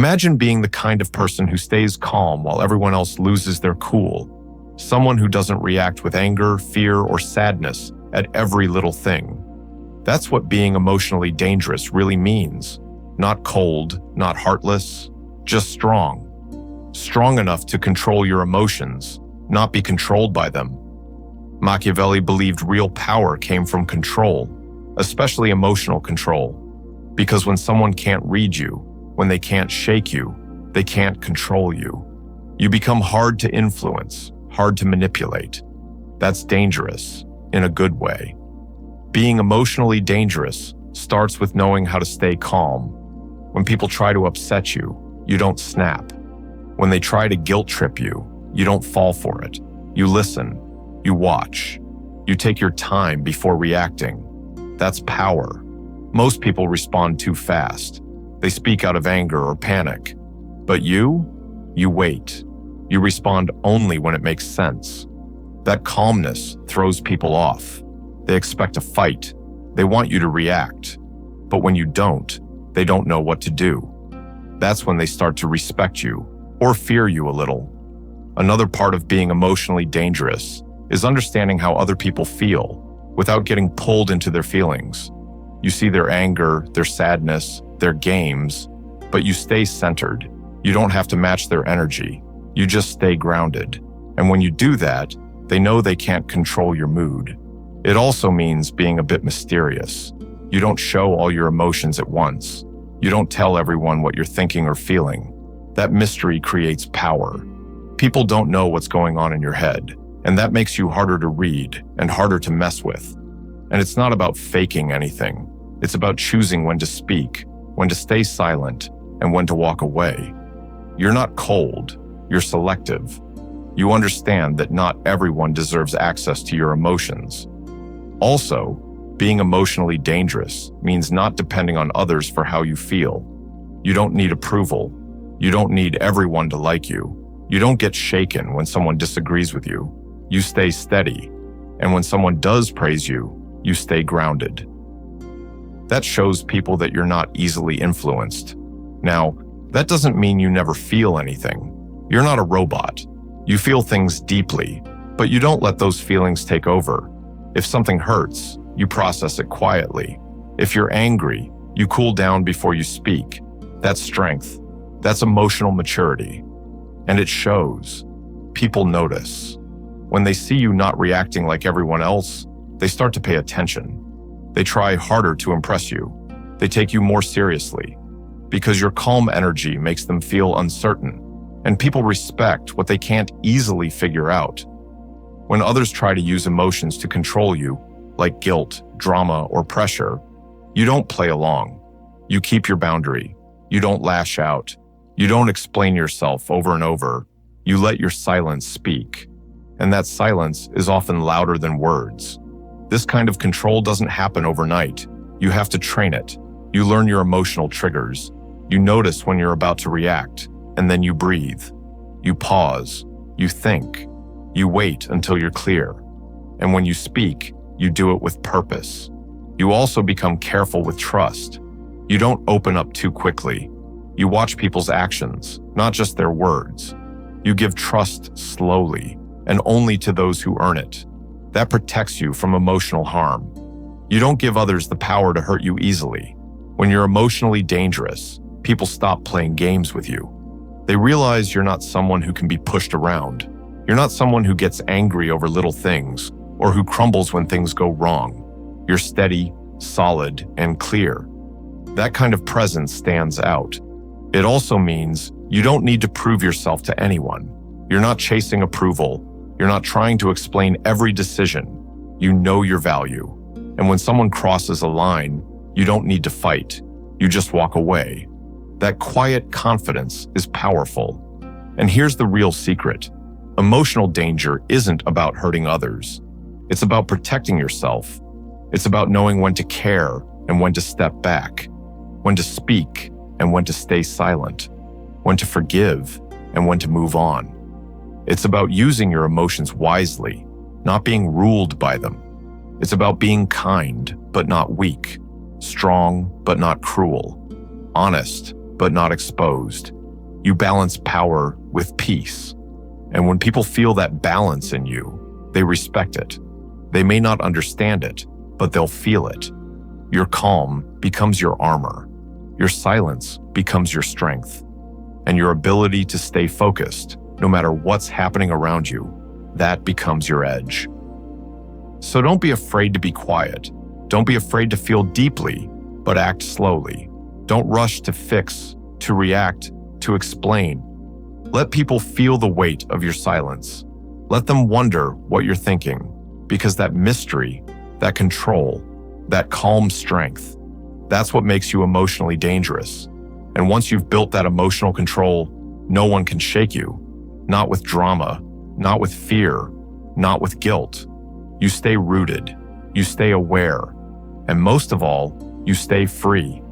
Imagine being the kind of person who stays calm while everyone else loses their cool. Someone who doesn't react with anger, fear, or sadness at every little thing. That's what being emotionally dangerous really means. Not cold, not heartless, just strong. Strong enough to control your emotions, not be controlled by them. Machiavelli believed real power came from control, especially emotional control. Because when someone can't read you, when they can't shake you, they can't control you. You become hard to influence, hard to manipulate. That's dangerous, in a good way. Being emotionally dangerous starts with knowing how to stay calm. When people try to upset you, you don't snap. When they try to guilt trip you, you don't fall for it. You listen, you watch, you take your time before reacting. That's power. Most people respond too fast. They speak out of anger or panic. But you wait. You respond only when it makes sense. That calmness throws people off. They expect a fight. They want you to react. But when you don't, they don't know what to do. That's when they start to respect you or fear you a little. Another part of being emotionally dangerous is understanding how other people feel without getting pulled into their feelings. You see their anger, their sadness, their games, but you stay centered. You don't have to match their energy. You just stay grounded. And when you do that, they know they can't control your mood. It also means being a bit mysterious. You don't show all your emotions at once. You don't tell everyone what you're thinking or feeling. That mystery creates power. People don't know what's going on in your head, and that makes you harder to read and harder to mess with. And it's not about faking anything. It's about choosing when to speak, when to stay silent, and when to walk away. You're not cold, you're selective. You understand that not everyone deserves access to your emotions. Also, being emotionally dangerous means not depending on others for how you feel. You don't need approval. You don't need everyone to like you. You don't get shaken when someone disagrees with you. You stay steady. And when someone does praise you, you stay grounded. That shows people that you're not easily influenced. Now, that doesn't mean you never feel anything. You're not a robot. You feel things deeply, but you don't let those feelings take over. If something hurts, you process it quietly. If you're angry, you cool down before you speak. That's strength. That's emotional maturity. And it shows. People notice. When they see you not reacting like everyone else, they start to pay attention. They try harder to impress you. They take you more seriously. Because your calm energy makes them feel uncertain. And people respect what they can't easily figure out. When others try to use emotions to control you, like guilt, drama, or pressure, you don't play along. You keep your boundary. You don't lash out. You don't explain yourself over and over. You let your silence speak. And that silence is often louder than words. This kind of control doesn't happen overnight. You have to train it. You learn your emotional triggers. You notice when you're about to react, and then you breathe. You pause. You think. You wait until you're clear. And when you speak, you do it with purpose. You also become careful with trust. You don't open up too quickly. You watch people's actions, not just their words. You give trust slowly, and only to those who earn it. That protects you from emotional harm. You don't give others the power to hurt you easily. When you're emotionally dangerous, people stop playing games with you. They realize you're not someone who can be pushed around. You're not someone who gets angry over little things or who crumbles when things go wrong. You're steady, solid, and clear. That kind of presence stands out. It also means you don't need to prove yourself to anyone. You're not chasing approval. You're not trying to explain every decision. You know your value. And when someone crosses a line, you don't need to fight. You just walk away. That quiet confidence is powerful. And here's the real secret. Emotional danger isn't about hurting others. It's about protecting yourself. It's about knowing when to care and when to step back, when to speak and when to stay silent, when to forgive and when to move on. It's about using your emotions wisely, not being ruled by them. It's about being kind, but not weak, strong, but not cruel, honest, but not exposed. You balance power with peace. And when people feel that balance in you, they respect it. They may not understand it, but they'll feel it. Your calm becomes your armor. Your silence becomes your strength. And your ability to stay focused, no matter what's happening around you, that becomes your edge. So don't be afraid to be quiet. Don't be afraid to feel deeply, but act slowly. Don't rush to fix, to react, to explain. Let people feel the weight of your silence. Let them wonder what you're thinking, because that mystery, that control, that calm strength, that's what makes you emotionally dangerous. And once you've built that emotional control, no one can shake you. Not with drama, not with fear, not with guilt. You stay rooted, you stay aware, and most of all, you stay free.